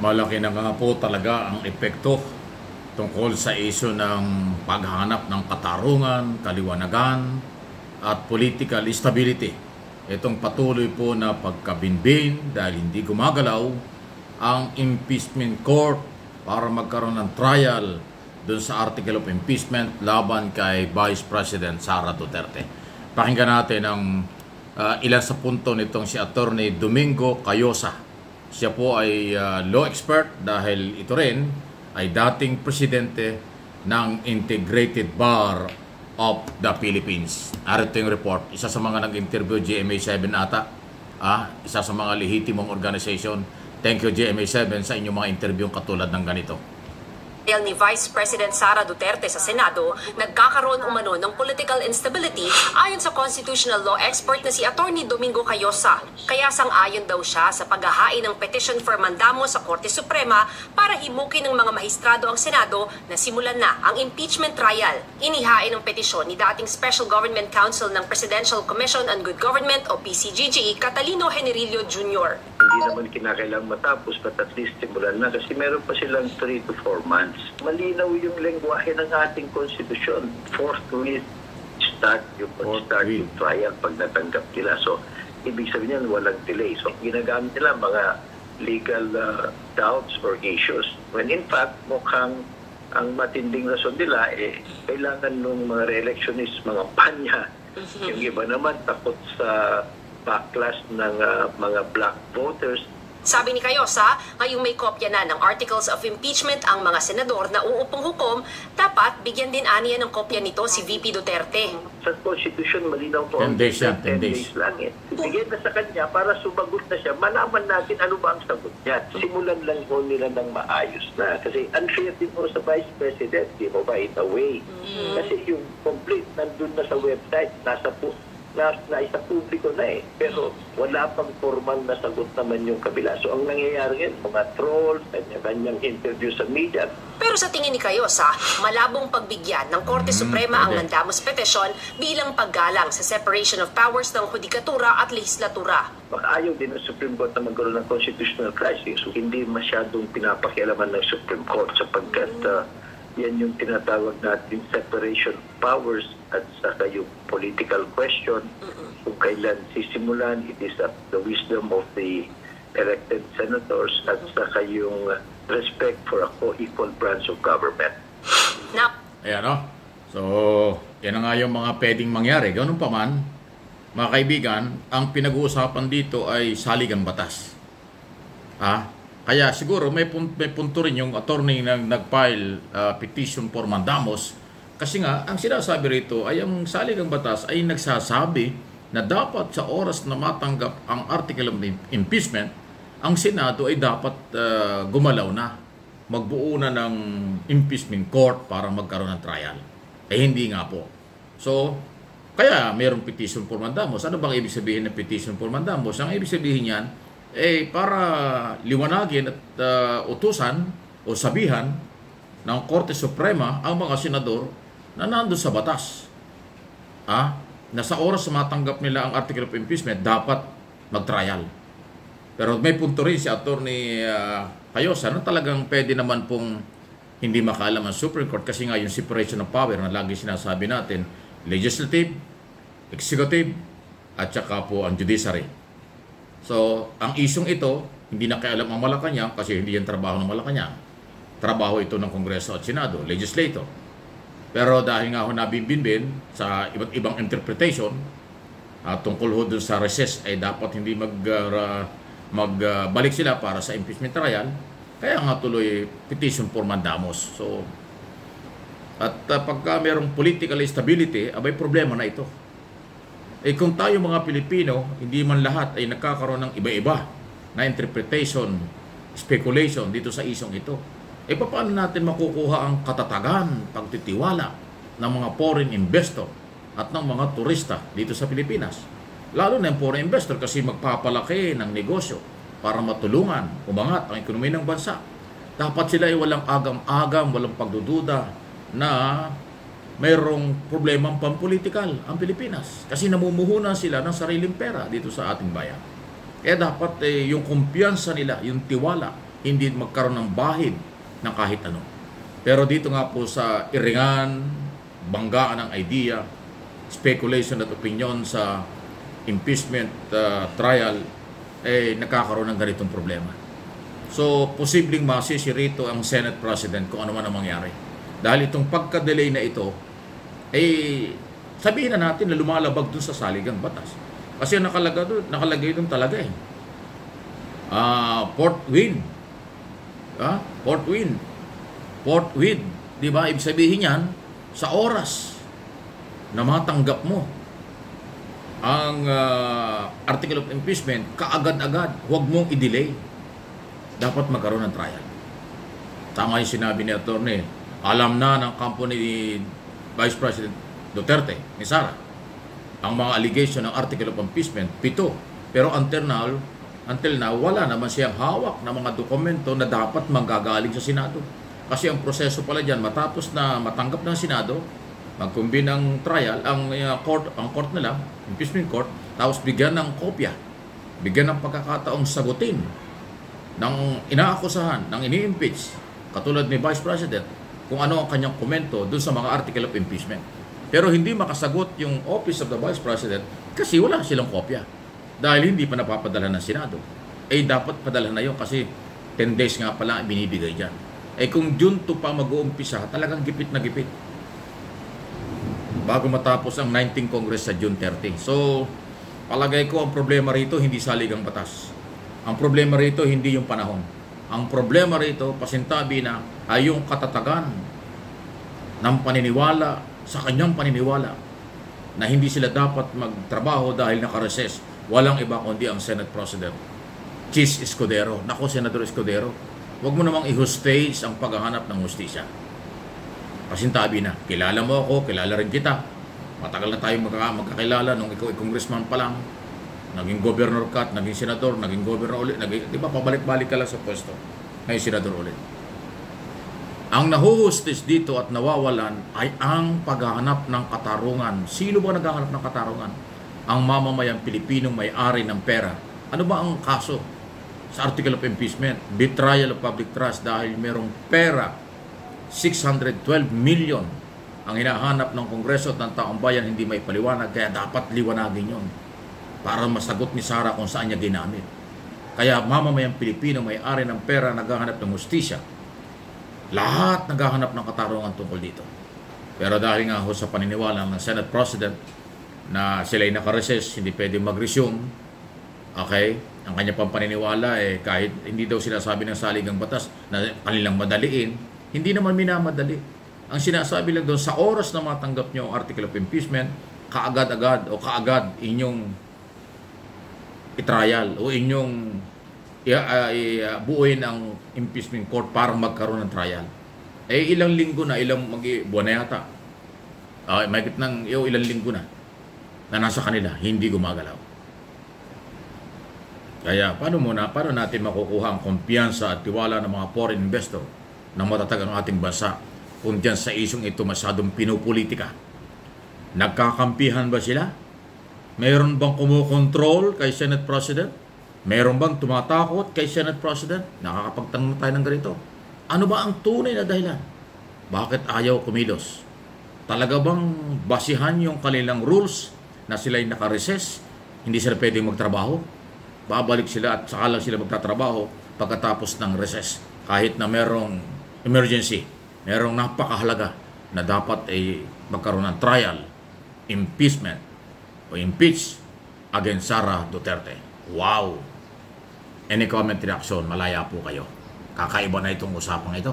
Malaki na nga po talaga ang epekto tungkol sa isyu ng paghanap ng katarungan, kaliwanagan at political stability. Itong patuloy po na pagkabinbin dahil hindi gumagalaw ang impeachment court para magkaroon ng trial dun sa article of impeachment laban kay Vice President Sara Duterte. Pakinggan natin ang ilan sa punto nitong si Attorney Domingo Cayosa. Siya po ay law expert dahil ito rin ay dating presidente ng Integrated Bar of the Philippines. Narito yung report. Isa sa mga nag-interview, GMA7 ata. Isa sa mga lehitimong organization. Thank you GMA7 sa inyong mga interview katulad ng ganito. Ni Vice President Sara Duterte sa Senado, nagkakaroon umano ng political instability ayon sa constitutional law expert na si Attorney Domingo Cayosa. Kaya sang-ayon daw siya sa paghahain ng petition for mandamo sa Korte Suprema para himukin ng mga mahistrado ang Senado na simulan na ang impeachment trial. Inihain ng petisyon ni dating Special Government Counsel ng Presidential Commission on Good Government o PCGG, Catalino Generillo Jr. Hindi naman kinakailangan matapos, but at least simulan na kasi meron pa silang 3 to 4 months. Malinaw yung lengguwahe ng ating konstitusyon. Forthwith start yung trial pag natanggap nila. So, ibig sabihin yan, walang delay. So, ginagamit nila mga legal doubts or issues. When in fact, mukhang ang matinding rason nila, kailangan ng mga re-electionist, mga panya. Yung iba naman, takot sa backlash ng mga black voters. Sabi ni Cayosa, ngayong may kopya na ng Articles of Impeachment ang mga senador na uupong hukom, dapat bigyan din aniya ng kopya nito si VP Duterte. Sa Constitution, malinaw po 10 days yan, 10 days lang. Bigyan na sa kanya para sumagot na siya. Malaman natin ano ba ang sagot niya. Simulan lang po nila ng maayos na. Kasi unfair din po sa Vice President, di mo ba, in a way. Kasi yung complete nandun na sa website, nasa publiko na pero wala pang formal na sagot naman yung kabila. So ang nangyayari ngayon, mga trolls, kanya-kanyang interview sa media. Pero sa tingin ni Cayosa, malabong pagbigyan ng Korte Suprema ang mandamos petisyon bilang paggalang sa separation of powers ng hudikatura at lehislatura. Ayaw din ng Supreme Court na magkaroon ng constitutional crisis. So hindi masyadong pinapakialaman ng Supreme Court sapagkat yan yung tinatawag natin separation of powers at saka yung political question. Kung kailan sisimulan, it is up the wisdom of the elected senators at saka yung respect for a co-equal branch of government. Ayan o. So, yan na nga yung mga pwedeng mangyari. Ganun pa man, mga kaibigan, ang pinag-uusapan dito ay saligang batas. Kaya siguro may punto rin yung attorney na nag-file petition for mandamos kasi nga ang sinasabi rito ay ang saligang batas ay nagsasabi na dapat sa oras na matanggap ang article of impeachment, ang Senado ay dapat gumalaw na, magbuo na ng impeachment court para magkaroon ng trial. Hindi nga po. So, kaya mayroong petition for mandamos. Ano bang ibig sabihin ng petition for mandamos? Ang ibig sabihin yan, para liwanagin at utusan o sabihan ng Korte Suprema ang mga senador na nandun sa batas. Na sa oras na matanggap nila ang article of impeachment, dapat mag-trial. Pero may punto rin si Attorney Cayosa na talagang pwede naman pong hindi makaalam ang Supreme Court kasi nga yung separation of power na lagi sinasabi natin, legislative, executive, at saka po ang judiciary. So, ang isyong ito, hindi na kaialam ang Malacanang kasi hindi yan trabaho ng Malacanang. Trabaho ito ng Kongreso at Senado, legislator. Pero dahil nga ho nabinbin sa iba't ibang interpretation tungkol ho dun sa recess ay dapat hindi magbalik sila para sa impeachment trial, kaya nga tuloy petition for mandamos. So, at pagka mayroong political stability, abay problema na ito. Kung tayo mga Pilipino, hindi man lahat ay nagkakaroon ng iba-iba na interpretation, speculation dito sa isong ito. Paano natin makukuha ang katatagan, pagtitiwala ng mga foreign investor at ng mga turista dito sa Pilipinas? Lalo na yung foreign investor kasi magpapalaki ng negosyo para matulungan, umangat ang ekonomiya ng bansa. Dapat sila ay walang agam-agam, walang pagdududa na mayroong problemang pampolitikal ang Pilipinas kasi namumuhunan sila ng sariling pera dito sa ating bayan. Kaya dapat yung kumpiyansa nila, yung tiwala hindi magkaroon ng bahid ng kahit ano. Pero dito nga po sa iringan, banggaan ng idea, speculation at opinion sa impeachment trial, nagkakaroon ng ganitong problema. So, posibleng masisi rito ang Senate President kung ano man ang mangyari. Dahil itong pagka-delay na ito, sabihin na natin na lumalabag dun sa saligang batas. Kasi nakalagay dun talaga Port Win. Port Win. Di ba? Ibig sabihin yan, sa oras na matanggap mo ang article of impeachment, kaagad-agad, huwag mong i-delay. Dapat magkaroon ng trial. Tama yung sinabi ni Atty. Alam na ng kampo ni Vice President Duterte, ni Sara, ang mga allegation ng article of impeachment, 7. Pero until now, wala naman siyang hawak ng mga dokumento na dapat manggagaling sa Senado. Kasi ang proseso pala dyan, matapos na matanggap ng Senado, magkumbin ng trial, ang court nila, impeachment court, tapos bigyan ng kopya, bigyan ng pagkakataong sagutin ng inaakusahan, ng ini-impeach, katulad ni Vice President, kung ano ang kanyang komento dun sa mga article of impeachment. Pero hindi makasagot yung Office of the Vice President kasi wala silang kopya. Dahil hindi pa napapadala ng Senado. Dapat padala na yun kasi 10 days nga pala binibigay dyan. Kung June 2 pa mag-uumpisa, talagang gipit na gipit. Bago matapos ang 19th Congress sa June 30. So, palagay ko ang problema rito hindi saligang batas. Ang problema rito hindi yung panahon. Ang problema rito, pasintabi na, ay yung katatagan ng paniniwala sa kanyang paniniwala na hindi sila dapat magtrabaho dahil nakareses. Walang iba kundi ang Senate President, Chis Escudero. Nako, Senador Escudero, huwag mo namang i-hostage ang paghahanap ng hustisya. Pasintabi na, kilala mo ako, kilala rin kita. Matagal na tayong magkakilala nung ikaw ay congressman pa lang. Naging governor ka, naging senador, naging governor ulit. Di ba, pabalik-balik ka lang sa pwesto. Ngayon, senador ulit. Ang nahuhustis dito at nawawalan ay ang paghahanap ng katarungan. Sino ba naghahanap ng katarungan? Ang mamamayang Pilipinong may-ari ng pera. Ano ba ang kaso sa article of impeachment? Betrayal of public trust dahil merong pera, 612 million ang hinahanap ng Kongreso at ng taong bayan, hindi may paliwanag. Kaya dapat liwanagin yon para masagot ni Sara kung saan niya ginamit. Kaya mamamayang Pilipino may-ari ng pera, naghahanap ng hustisya. Lahat naghahanap ng katarungan tungkol dito. Pero dahil nga ho sa paniniwala ng Senate President na sila ay nakareses, hindi pwede mag-resume, okay, ang kanya pang paniniwala kahit hindi daw sinasabi ng saligang batas na kanilang madaliin, hindi naman minamadali. Ang sinasabi lang doon, sa oras na matanggap nyo ang article of impeachment, kaagad-agad o kaagad inyong i-trial o inyong buuin ang impeachment court para magkaroon ng trial. Ilang linggo na, buwan na yata. Mahigit ng ilang linggo na nasa kanila, hindi gumagalaw. Kaya paano natin makukuha ang kumpiyansa at tiwala ng mga foreign investor na matatag ang ating bansa kung dyan sa isyong ito masyadong pinupolitika? Nagkakampihan ba sila? Mayroon bang kumukontrol kay Senate President? Mayroon bang tumatakot kay Senate President? Nakakapagtanong tayo ng ganito. Ano ba ang tunay na dahilan? Bakit ayaw kumilos? Talaga bang basihan yung kanilang rules na sila'y nakareses? Hindi sila pwedeng magtrabaho? Babalik sila at saka lang sila magtatrabaho pagkatapos ng recess. Kahit na merong emergency, merong napakahalaga na dapat ay magkaroon ng trial, impeachment, o impeach against Sara Duterte. Wow! Any comment, reaction, malaya po kayo. Kakaiba na itong usapang ito.